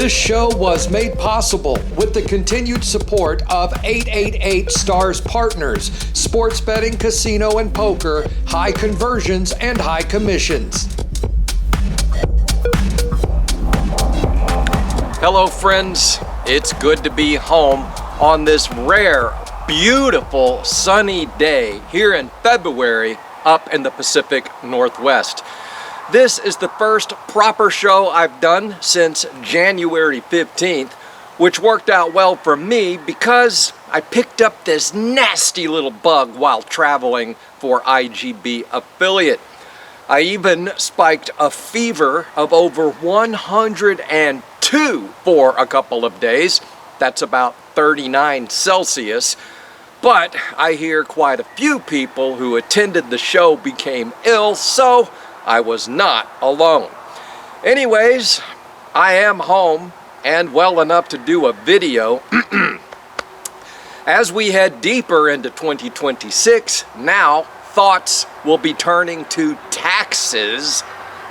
This show was made possible with the continued support of 888 Stars Partners, sports betting, casino, and poker, high conversions, and high commissions. Hello, friends. It's good to be home on this rare, beautiful, sunny day here in February up in the Pacific Northwest. This is the first proper show I've done since January 15th, which worked out well for me because I picked up this nasty little bug while traveling for IGB affiliate. I even spiked a fever of over 102 for a couple of days. That's about 39 Celsius. But I hear quite a few people who attended the show became ill, so I was not alone. Anyways, I am home and well enough to do a video. As we head deeper into 2026, now thoughts will be turning to taxes.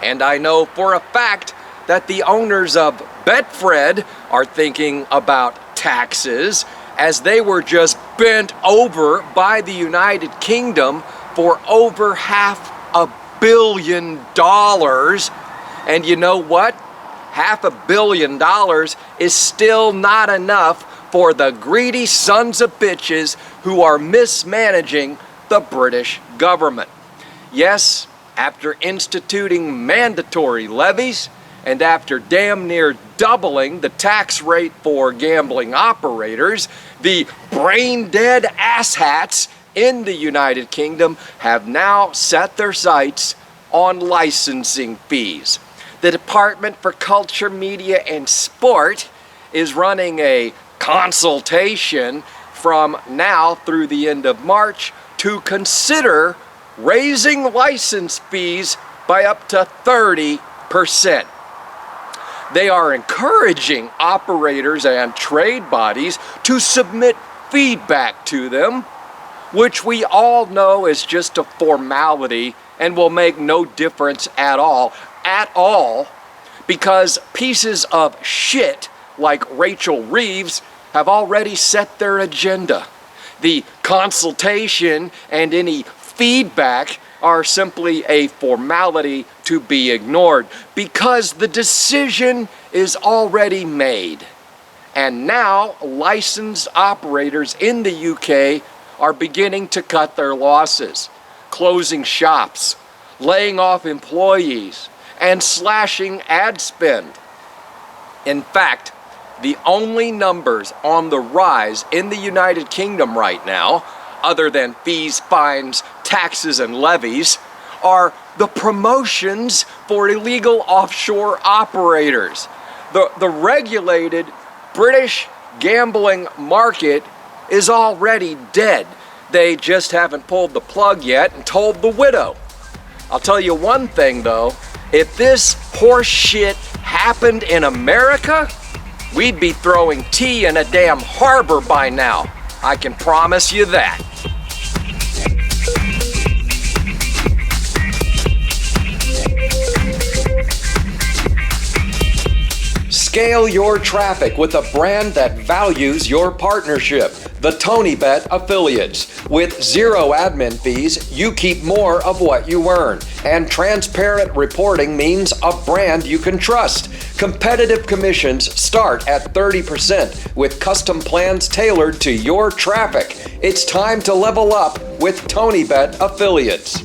And I know for a fact that the owners of Betfred are thinking about taxes, as they were just bent over by the United Kingdom for over $500 million. And you know what? $500 million is still not enough for the greedy sons of bitches who are mismanaging the British government. Yes, after instituting mandatory levies and after damn near doubling the tax rate for gambling operators, the brain-dead asshats in the United Kingdom have now set their sights on licensing fees. The Department for Culture, Media, and Sport is running a consultation from now through the end of March to consider raising license fees by up to 30%. They are encouraging operators and trade bodies to submit feedback to them, which we all know is just a formality and will make no difference at all, because pieces of shit like Rachel Reeves have already set their agenda. The consultation and any feedback are simply a formality to be ignored because the decision is already made. And now licensed operators in the UK are beginning to cut their losses, closing shops, laying off employees, and slashing ad spend. In fact, the only numbers on the rise in the United Kingdom right now, other than fees, fines, taxes, and levies, are the promotions for illegal offshore operators. The regulated British gambling market is already dead. They just haven't pulled the plug yet and told the widow. I'll tell you one thing though, if this horse shit happened in America, we'd be throwing tea in a damn harbor by now. I can promise you that. Scale your traffic with a brand that values your partnership. The TonyBet Affiliates. With zero admin fees, you keep more of what you earn. And transparent reporting means a brand you can trust. Competitive commissions start at 30% with custom plans tailored to your traffic. It's time to level up with TonyBet Affiliates.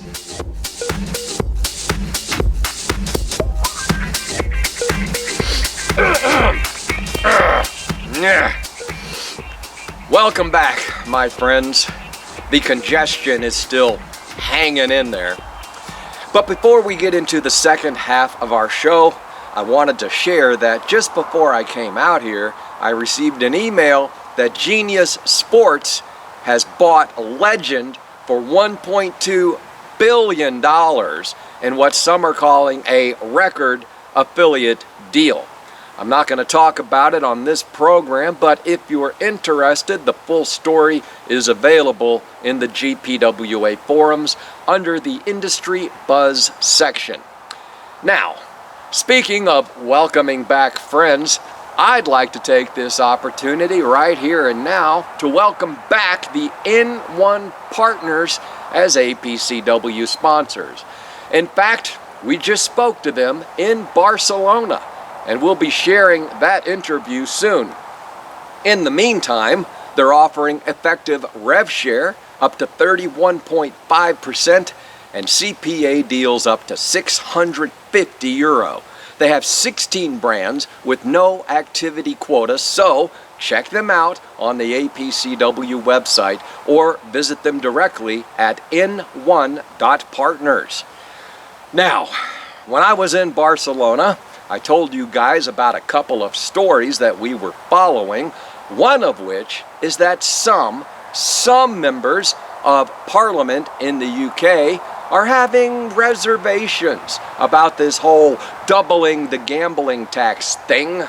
Welcome back, my friends. The congestion is still hanging in there. But before we get into the second half of our show, I wanted to share that just before I came out here, I received an email that Genius Sports has bought Legend for $1.2 billion in what some are calling a record affiliate deal. I'm not going to talk about it on this program, but if you're interested, the full story is available in the GPWA forums under the Industry Buzz section. Now, speaking of welcoming back friends, I'd like to take this opportunity right here and now to welcome back the N1 partners as APCW sponsors. In fact, we just spoke to them in Barcelona, and we'll be sharing that interview soon. In the meantime, they're offering effective rev share up to 31.5% and CPA deals up to €650. They have 16 brands with no activity quota, so check them out on the APCW website or visit them directly at n1.partners. Now, when I was in Barcelona, I told you guys about a couple of stories that we were following, one of which is that some members of Parliament in the UK are having reservations about this whole doubling the gambling tax thing.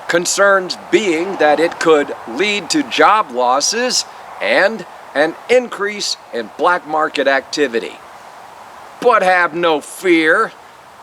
Concerns being that it could lead to job losses and an increase in black market activity. But have no fear,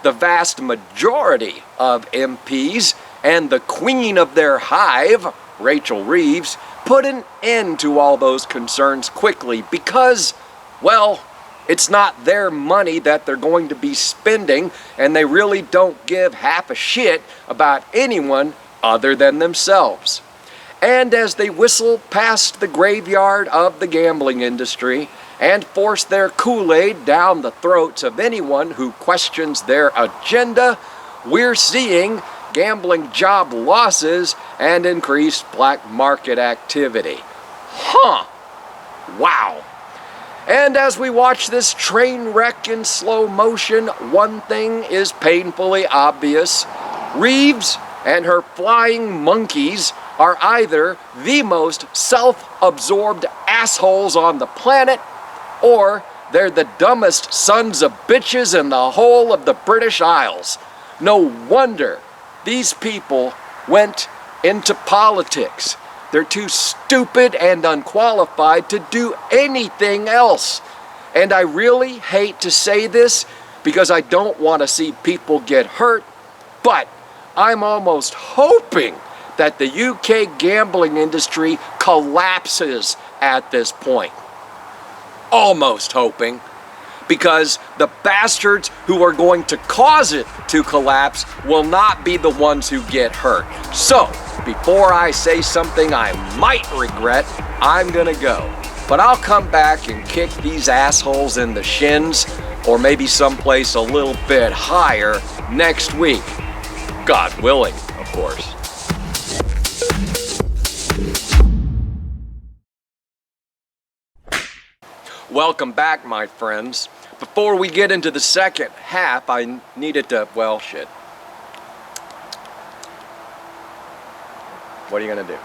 the vast majority of MPs and the queen of their hive, Rachel Reeves, put an end to all those concerns quickly because, well, it's not their money that they're going to be spending, and they really don't give half a shit about anyone other than themselves. And as they whistle past the graveyard of the gambling industry and force their Kool-Aid down the throats of anyone who questions their agenda, we're seeing gambling job losses and increased black market activity. Huh. Wow. And as we watch this train wreck in slow motion, one thing is painfully obvious. Reeves and her flying monkeys are either the most self-absorbed assholes on the planet, or they're the dumbest sons of bitches in the whole of the British Isles. No wonder these people went into politics. They're too stupid and unqualified to do anything else. And I really hate to say this because I don't want to see people get hurt, but I'm almost hoping that the UK gambling industry collapses at this point. Almost hoping, because the bastards who are going to cause it to collapse will not be the ones who get hurt. So, before I say something I might regret, I'm gonna go. But I'll come back and kick these assholes in the shins, or maybe someplace a little bit higher next week. God willing, of course. Welcome back, my friends. Before we get into the second half, I needed to, well, shit. What are you gonna do?